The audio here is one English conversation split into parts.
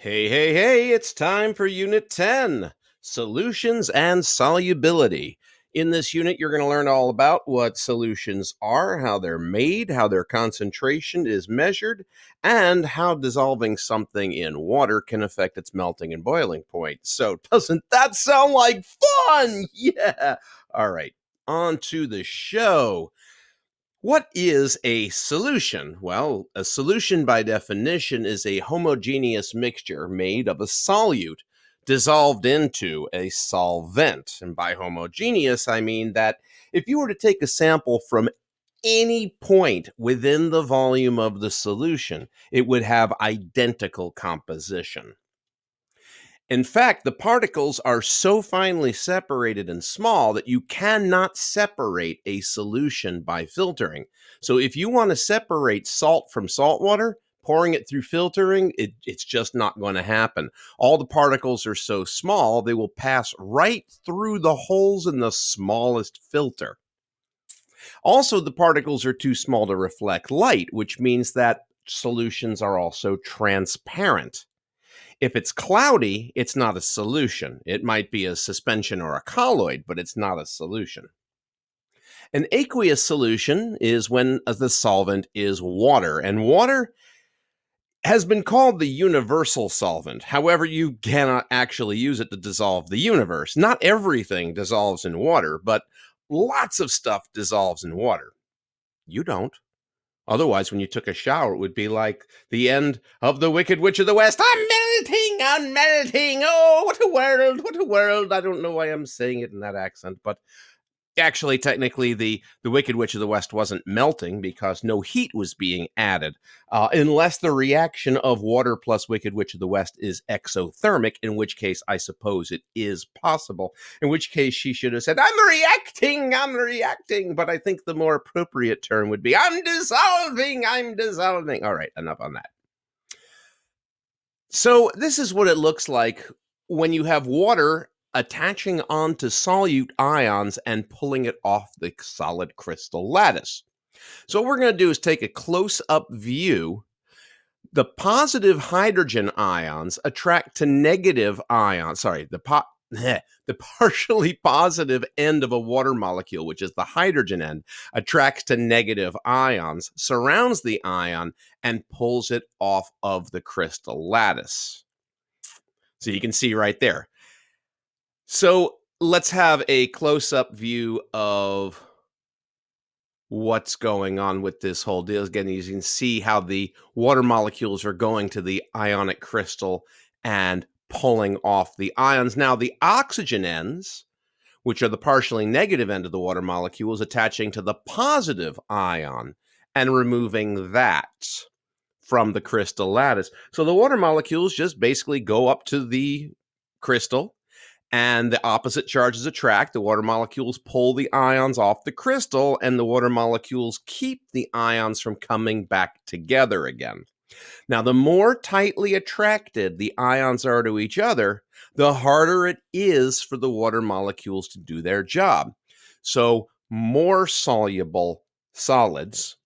Hey, hey, hey, it's time for Unit 10 Solutions and Solubility. In this unit, you're going to learn all about what solutions are, how they're made, how their concentration is measured, and how dissolving something in water can affect its melting and boiling point. So, doesn't that sound like fun? Yeah. All right, on to the show. What is a solution? Well, a solution by definition is a homogeneous mixture made of a solute dissolved into a solvent. And by homogeneous, I mean that if you were to take a sample from any point within the volume of the solution, it would have identical composition. In fact, the particles are so finely separated and small that you cannot separate a solution by filtering. So, if you want to separate salt from salt water, pouring it through filtering, it's just not going to happen. All the particles are so small, they will pass right through the holes in the smallest filter. Also, the particles are too small to reflect light, which means that solutions are also transparent. If it's cloudy, it's not a solution. It might be a suspension or a colloid, but it's not a solution. An aqueous solution is when the solvent is water, and water has been called the universal solvent. However, you cannot actually use it to dissolve the universe. Not everything dissolves in water, but lots of stuff dissolves in water. You don't. Otherwise, when you took a shower, it would be like the end of The Wicked Witch of the West. I'm melting. Oh, what a world, what a world. I don't know why I'm saying it in that accent, but actually, technically, the Wicked Witch of the West wasn't melting because no heat was being added, unless the reaction of water plus Wicked Witch of the West is exothermic, in which case I suppose it is possible, in which case she should have said, I'm reacting, but I think the more appropriate term would be, I'm dissolving. All right, enough on that. So this is what it looks like when you have water attaching onto solute ions and pulling it off the solid crystal lattice. So what we're going to do is take a close-up view. The positive hydrogen ions attract to negative ions. The partially positive end of a water molecule, which is the hydrogen end, attracts to negative ions, surrounds the ion, and pulls it off of the crystal lattice. So you can see right there. So let's have a close-up view of what's going on with this whole deal. Again, you can see how the water molecules are going to the ionic crystal and pulling off the ions. Now, the oxygen ends, which are the partially negative end of the water molecules, attaching to the positive ion and removing that from the crystal lattice. So the water molecules just basically go up to the crystal, and the opposite charges attract. The water molecules pull the ions off the crystal, and the water molecules keep the ions from coming back together again. Now, the more tightly attracted the ions are to each other, the harder it is for the water molecules to do their job. So, more soluble solids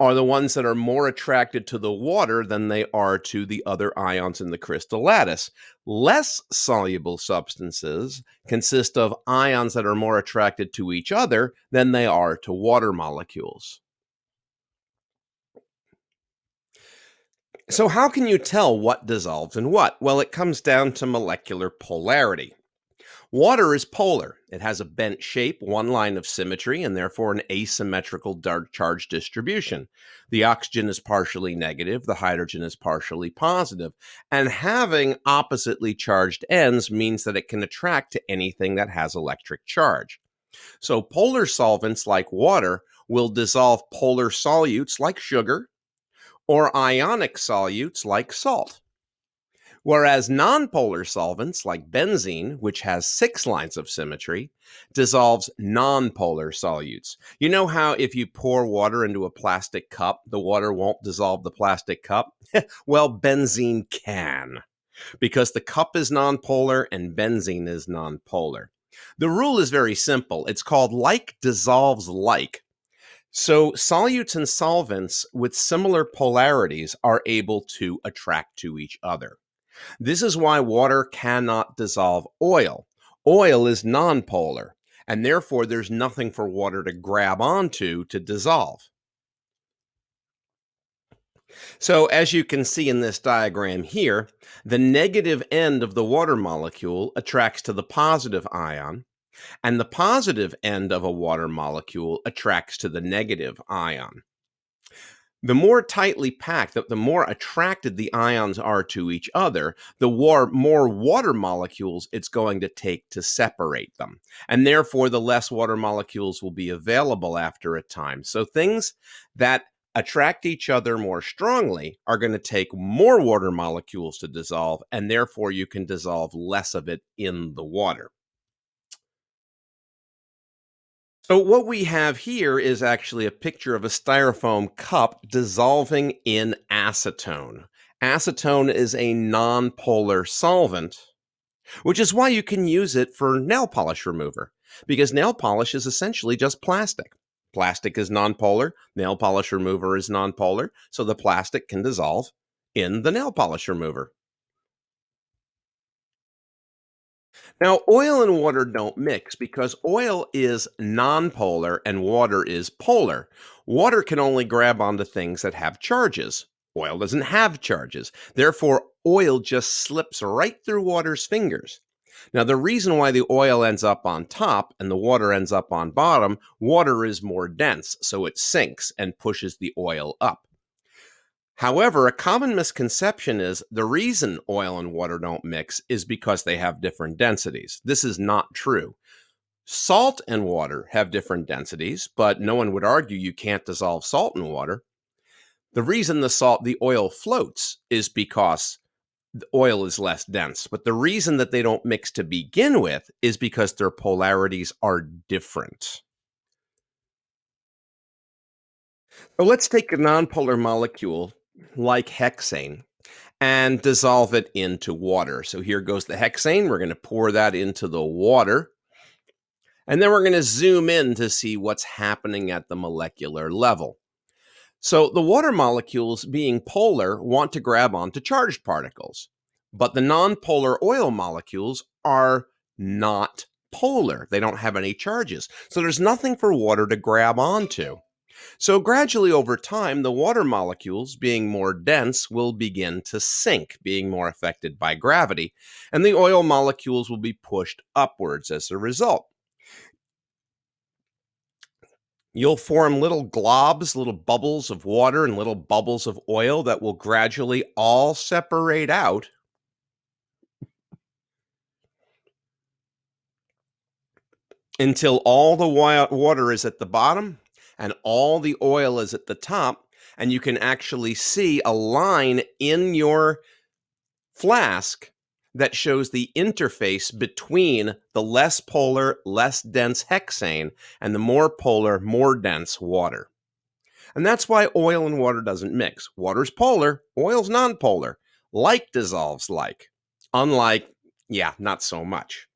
are the ones that are more attracted to the water than they are to the other ions in the crystal lattice. Less soluble substances consist of ions that are more attracted to each other than they are to water molecules. So, how can you tell what dissolves in what? Well, it comes down to molecular polarity. Water is polar. It has a bent shape, one line of symmetry, and therefore an asymmetrical charge distribution. The oxygen is partially negative, the hydrogen is partially positive, and having oppositely charged ends means that it can attract to anything that has electric charge. So polar solvents like water will dissolve polar solutes like sugar or ionic solutes like salt. Whereas nonpolar solvents like benzene, which has 6 lines of symmetry, dissolves nonpolar solutes. You know how if you pour water into a plastic cup, the water won't dissolve the plastic cup? Well, benzene can, because the cup is nonpolar and benzene is nonpolar. The rule is very simple. It's called like dissolves like. So solutes and solvents with similar polarities are able to attract to each other. This is why water cannot dissolve oil. Oil is nonpolar, and therefore there's nothing for water to grab onto to dissolve. So, as you can see in this diagram here, the negative end of the water molecule attracts to the positive ion, and the positive end of a water molecule attracts to the negative ion. The more tightly packed, the more attracted the ions are to each other, the more water molecules it's going to take to separate them. And therefore, the less water molecules will be available after a time. So things that attract each other more strongly are going to take more water molecules to dissolve, and therefore you can dissolve less of it in the water. So, what we have here is actually a picture of a styrofoam cup dissolving in acetone. Acetone is a nonpolar solvent, which is why you can use it for nail polish remover, because nail polish is essentially just plastic. Plastic is nonpolar, nail polish remover is nonpolar, so the plastic can dissolve in the nail polish remover. Now, oil and water don't mix because oil is nonpolar and water is polar. Water can only grab onto things that have charges. Oil doesn't have charges. Therefore, oil just slips right through water's fingers. Now, the reason why the oil ends up on top and the water ends up on bottom, water is more dense, so it sinks and pushes the oil up. However, a common misconception is the reason oil and water don't mix is because they have different densities. This is not true. Salt and water have different densities, but no one would argue you can't dissolve salt in water. The reason the oil floats is because the oil is less dense. But the reason that they don't mix to begin with is because their polarities are different. So let's take a nonpolar molecule like hexane and dissolve it into water. So here goes the hexane. We're going to pour that into the water. And then we're going to zoom in to see what's happening at the molecular level. So the water molecules, being polar, want to grab onto charged particles. But the nonpolar oil molecules are not polar. They don't have any charges. So there's nothing for water to grab onto. So, gradually over time, the water molecules, being more dense, will begin to sink, being more affected by gravity, and the oil molecules will be pushed upwards as a result. You'll form little globs, little bubbles of water, and little bubbles of oil that will gradually all separate out until all the water is at the bottom and all the oil is at the top. And you can actually see a line in your flask that shows the interface between the less polar, less dense hexane and the more polar, more dense water. And that's why oil and water doesn't mix. Water's polar, oil's nonpolar. Like dissolves like. Unlike, yeah, not so much.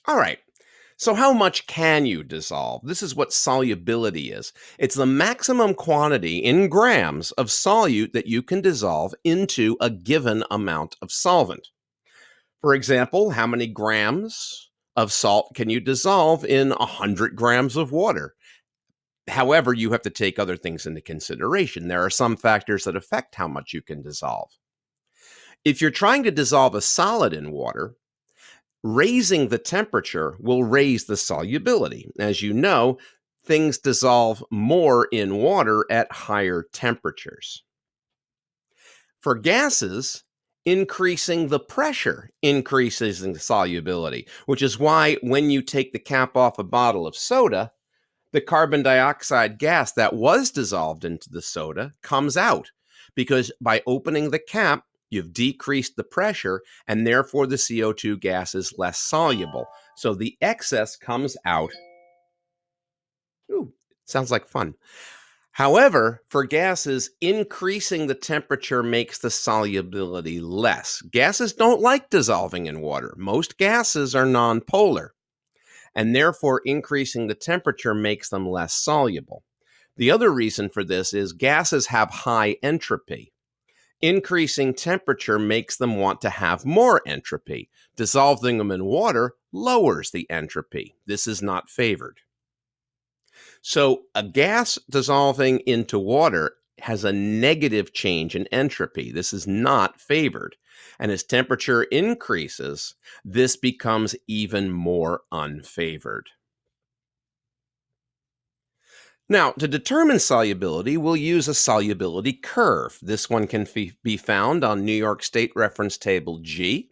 All right. So, how much can you dissolve? This is what solubility is. It's the maximum quantity in grams of solute that you can dissolve into a given amount of solvent. For example, how many grams of salt can you dissolve in 100 grams of water? However, you have to take other things into consideration. There are some factors that affect how much you can dissolve. If you're trying to dissolve a solid in water, raising the temperature will raise the solubility. As you know, things dissolve more in water at higher temperatures. For gases, increasing the pressure increases the solubility, which is why when you take the cap off a bottle of soda, the carbon dioxide gas that was dissolved into the soda comes out because by opening the cap, you've decreased the pressure and therefore the CO2 gas is less soluble. So the excess comes out. Ooh, sounds like fun. However, for gases, increasing the temperature makes the solubility less. Gases don't like dissolving in water. Most gases are nonpolar, and therefore increasing the temperature makes them less soluble. The other reason for this is gases have high entropy. Increasing temperature makes them want to have more entropy. Dissolving them in water lowers the entropy. This is not favored. So, a gas dissolving into water has a negative change in entropy. This is not favored. And as temperature increases, this becomes even more unfavored. Now, to determine solubility, we'll use a solubility curve. This one can be found on New York State Reference Table G,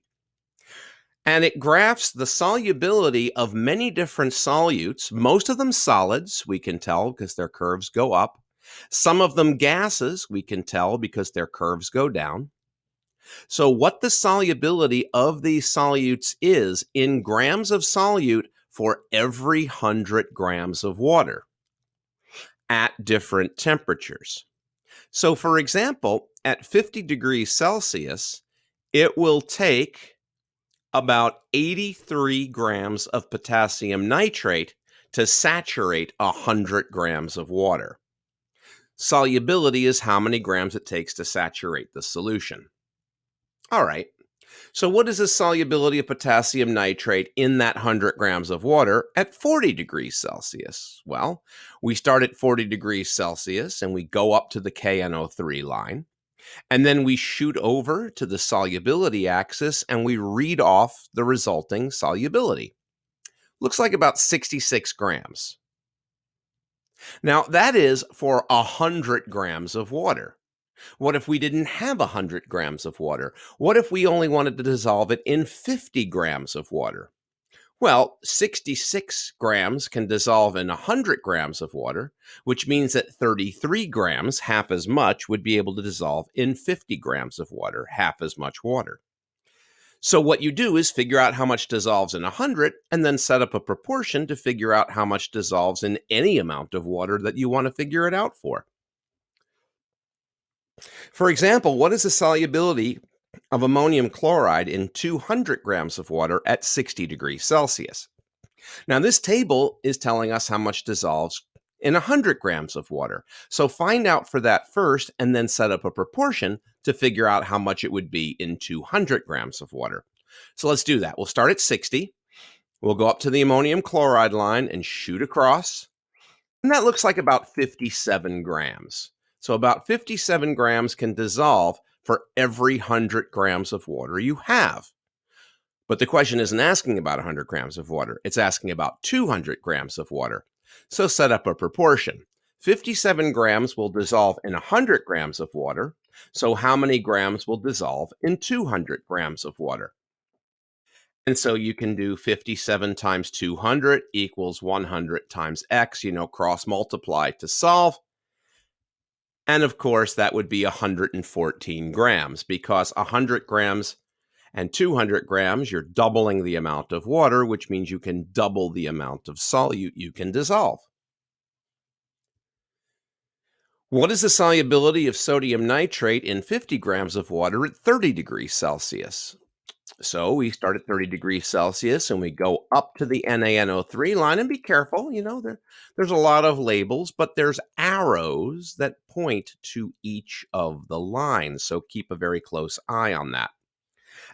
and it graphs the solubility of many different solutes, most of them solids, we can tell because their curves go up. Some of them gases, we can tell because their curves go down. So, what the solubility of these solutes is in grams of solute for every 100 grams of water at different temperatures. So, for example, at 50 degrees Celsius, it will take about 83 grams of potassium nitrate to saturate 100 grams of water. Solubility is how many grams it takes to saturate the solution. All right. So, what is the solubility of potassium nitrate in that 100 grams of water at 40 degrees Celsius? Well, we start at 40 degrees Celsius and we go up to the KNO3 line. And then we shoot over to the solubility axis and we read off the resulting solubility. Looks like about 66 grams. Now, that is for 100 grams of water. What if we didn't have 100 grams of water? What if we only wanted to dissolve it in 50 grams of water? Well, 66 grams can dissolve in 100 grams of water, which means that 33 grams, half as much, would be able to dissolve in 50 grams of water, half as much water. So what you do is figure out how much dissolves in 100 and then set up a proportion to figure out how much dissolves in any amount of water that you want to figure it out for. For example, what is the solubility of ammonium chloride in 200 grams of water at 60 degrees Celsius? Now, this table is telling us how much dissolves in 100 grams of water. So find out for that first and then set up a proportion to figure out how much it would be in 200 grams of water. So let's do that. We'll start at 60. We'll go up to the ammonium chloride line and shoot across. And that looks like about 57 grams. So about 57 grams can dissolve for every 100 grams of water you have. But the question isn't asking about 100 grams of water. It's asking about 200 grams of water. So set up a proportion. 57 grams will dissolve in 100 grams of water. So how many grams will dissolve in 200 grams of water? And so you can do 57 times 200 equals 100 times x, cross multiply to solve. And of course, that would be 114 grams because 100 grams and 200 grams, you're doubling the amount of water, which means you can double the amount of solute you can dissolve. What is the solubility of sodium nitrate in 50 grams of water at 30 degrees Celsius? So we start at 30 degrees Celsius and we go up to the NaNO3 line, and be careful, there's a lot of labels, but there's arrows that point to each of the lines. So keep a very close eye on that.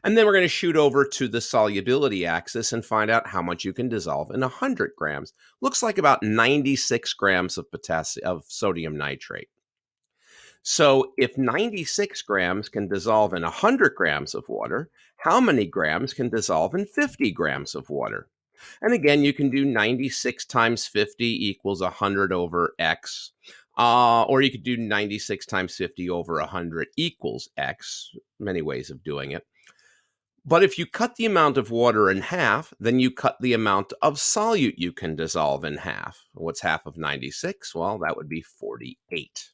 And then we're going to shoot over to the solubility axis and find out how much you can dissolve in 100 grams. Looks like about 96 grams of sodium nitrate. So if 96 grams can dissolve in 100 grams of water, how many grams can dissolve in 50 grams of water? And again, you can do 96 times 50 equals 100 over x. Or you could do 96 times 50 over 100 equals x. Many ways of doing it. But if you cut the amount of water in half, then you cut the amount of solute you can dissolve in half. What's half of 96? Well, that would be 48.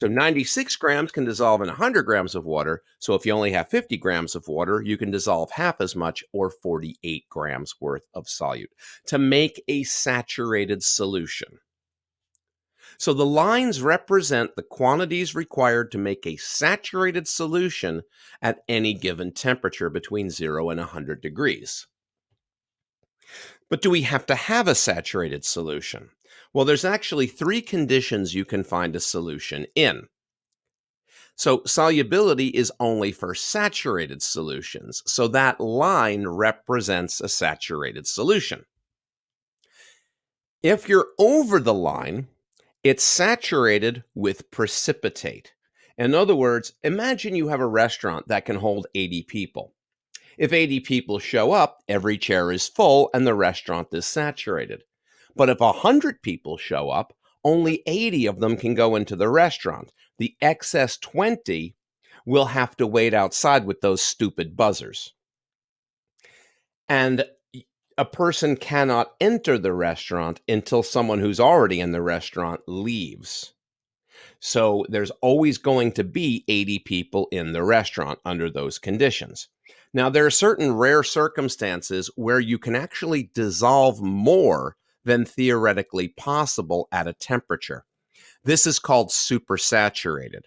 So 96 grams can dissolve in 100 grams of water. So if you only have 50 grams of water, you can dissolve half as much, or 48 grams worth of solute, to make a saturated solution. So the lines represent the quantities required to make a saturated solution at any given temperature between 0 and 100 degrees. But do we have to have a saturated solution? Well, there's actually 3 conditions you can find a solution in. So, solubility is only for saturated solutions. So, that line represents a saturated solution. If you're over the line, it's saturated with precipitate. In other words, imagine you have a restaurant that can hold 80 people. If 80 people show up, every chair is full and the restaurant is saturated. But if 100 people show up, only 80 of them can go into the restaurant. The excess 20 will have to wait outside with those stupid buzzers. And a person cannot enter the restaurant until someone who's already in the restaurant leaves. So there's always going to be 80 people in the restaurant under those conditions. Now, there are certain rare circumstances where you can actually dissolve more than theoretically possible at a temperature. This is called supersaturated.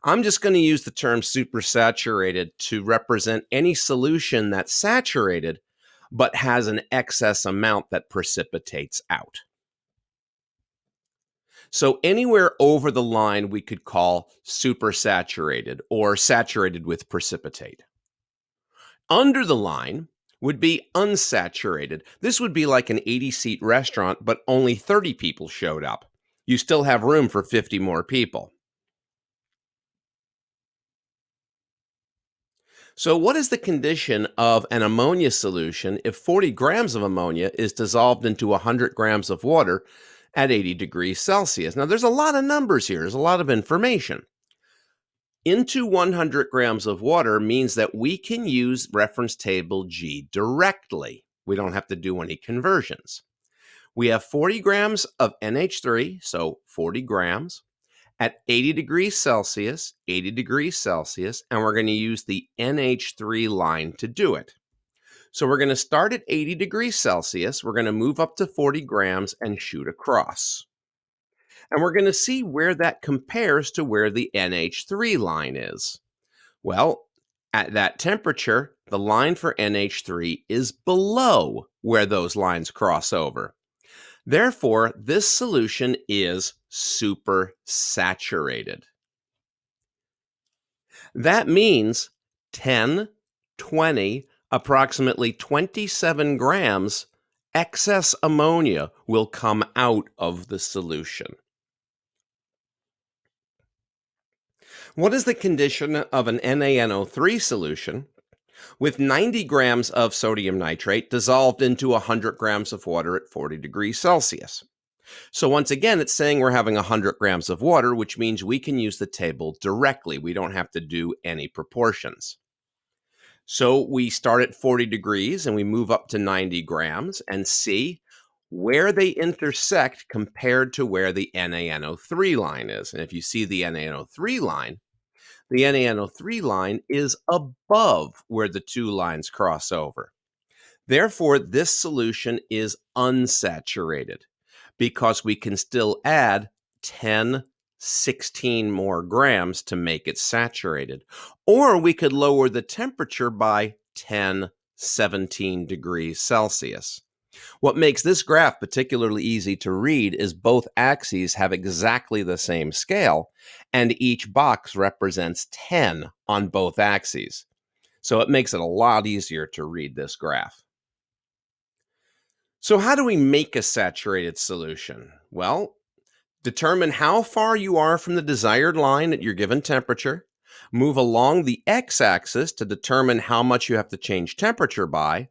I'm just going to use the term supersaturated to represent any solution that's saturated but has an excess amount that precipitates out. So anywhere over the line we could call supersaturated or saturated with precipitate. Under the line would be unsaturated. This would be like an 80-seat restaurant, but only 30 people showed up. You still have room for 50 more people. So what is the condition of an ammonia solution if 40 grams of ammonia is dissolved into 100 grams of water at 80 degrees Celsius? Now, there's a lot of numbers here. There's a lot of information. Into 100 grams of water means that we can use reference table G directly. We don't have to do any conversions. We have 40 grams of NH3, so 40 grams, at 80 degrees Celsius, 80 degrees Celsius, and we're going to use the NH3 line to do it. So we're going to start at 80 degrees Celsius, we're going to move up to 40 grams and shoot across. And we're going to see where that compares to where the NH3 line is. Well, at that temperature, the line for NH3 is below where those lines cross over. Therefore, this solution is supersaturated. That means 10, 20, approximately 27 grams excess ammonia will come out of the solution. What is the condition of an NaNO3 solution with 90 grams of sodium nitrate dissolved into 100 grams of water at 40 degrees Celsius? So once again, it's saying we're having 100 grams of water, which means we can use the table directly. We don't have to do any proportions. So we start at 40 degrees and we move up to 90 grams and see where they intersect compared to where the NaNO3 line is. And if you see the NaNO3 line is above where the two lines cross over. Therefore, this solution is unsaturated because we can still add 10, 16 more grams to make it saturated. Or we could lower the temperature by 10, 17 degrees Celsius. What makes this graph particularly easy to read is both axes have exactly the same scale, and each box represents 10 on both axes. So it makes it a lot easier to read this graph. So how do we make a saturated solution? Well, determine how far you are from the desired line at your given temperature. Move along the x-axis to determine how much you have to change temperature by,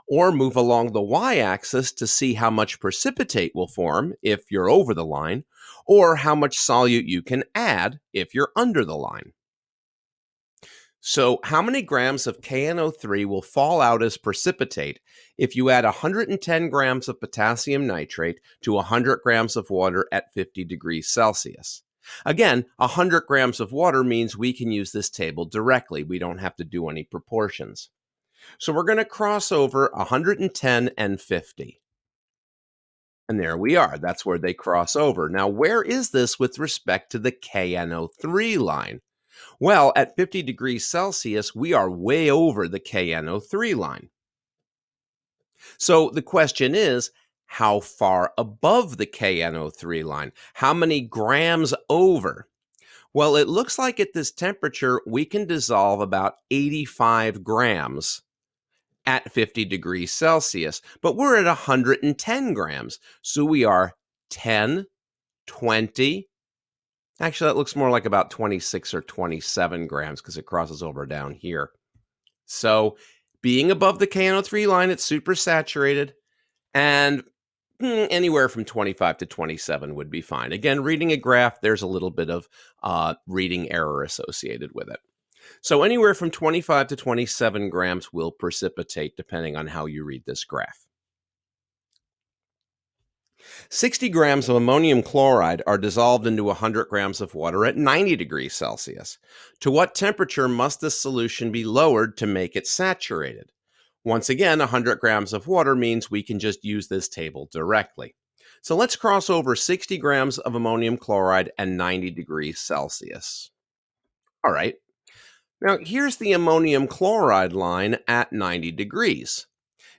or move along the y-axis to see how much precipitate will form if you're over the line, or how much solute you can add if you're under the line. So, how many grams of KNO3 will fall out as precipitate if you add 110 grams of potassium nitrate to 100 grams of water at 50 degrees Celsius? Again, 100 grams of water means we can use this table directly. We don't have to do any proportions. So, we're going to cross over 110 and 50. And there we are. That's where they cross over. Now, where is this with respect to the KNO3 line? Well, at 50 degrees Celsius, we are way over the KNO3 line. So the question is, how far above the KNO3 line? How many grams over? Well, it looks like at this temperature, we can dissolve about 85 grams at 50 degrees Celsius, but we're at 110 grams. So we are 10, 20. Actually, that looks more like about 26 or 27 grams because it crosses over down here. So being above the KNO3 line, it's supersaturated, and anywhere from 25 to 27 would be fine. Again, reading a graph, there's a little bit of reading error associated with it. So anywhere from 25 to 27 grams will precipitate depending on how you read this graph. 60 grams of ammonium chloride are dissolved into 100 grams of water at 90 degrees Celsius. To what temperature must this solution be lowered to make it saturated? Once again, 100 grams of water means we can just use this table directly. So let's cross over 60 grams of ammonium chloride and 90 degrees Celsius. All right. Now, here's the ammonium chloride line at 90 degrees.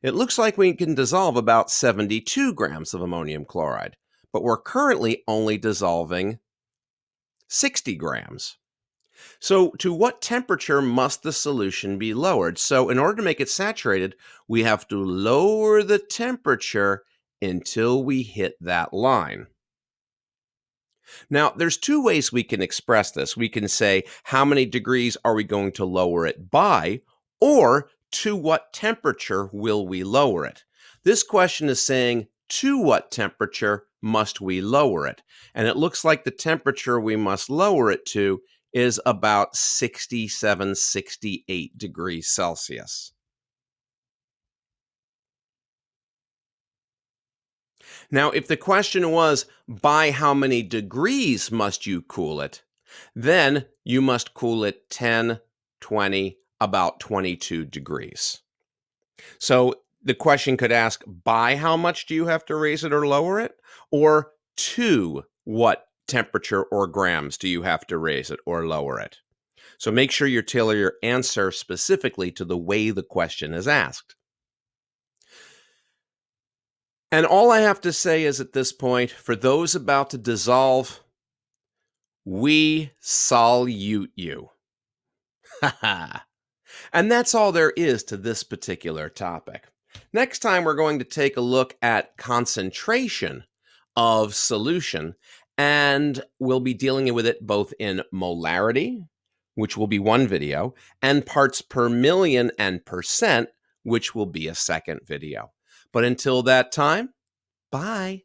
It looks like we can dissolve about 72 grams of ammonium chloride, but we're currently only dissolving 60 grams. So, to what temperature must the solution be lowered? So, in order to make it saturated, we have to lower the temperature until we hit that line. Now, there's two ways we can express this. We can say, how many degrees are we going to lower it by? Or, to what temperature will we lower it? This question is saying, to what temperature must we lower it? And it looks like the temperature we must lower it to is about 67, 68 degrees Celsius. Now, if the question was, by how many degrees must you cool it? Then you must cool it 10, 20, about 22 degrees. So the question could ask, by how much do you have to raise it or lower it? Or to what temperature or grams do you have to raise it or lower it? So make sure you tailor your answer specifically to the way the question is asked. And all I have to say is at this point, for those about to dissolve, we salute you. And that's all there is to this particular topic. Next time, we're going to take a look at concentration of solution, and we'll be dealing with it both in molarity, which will be one video, and parts per million and percent, which will be a second video. But until that time, bye.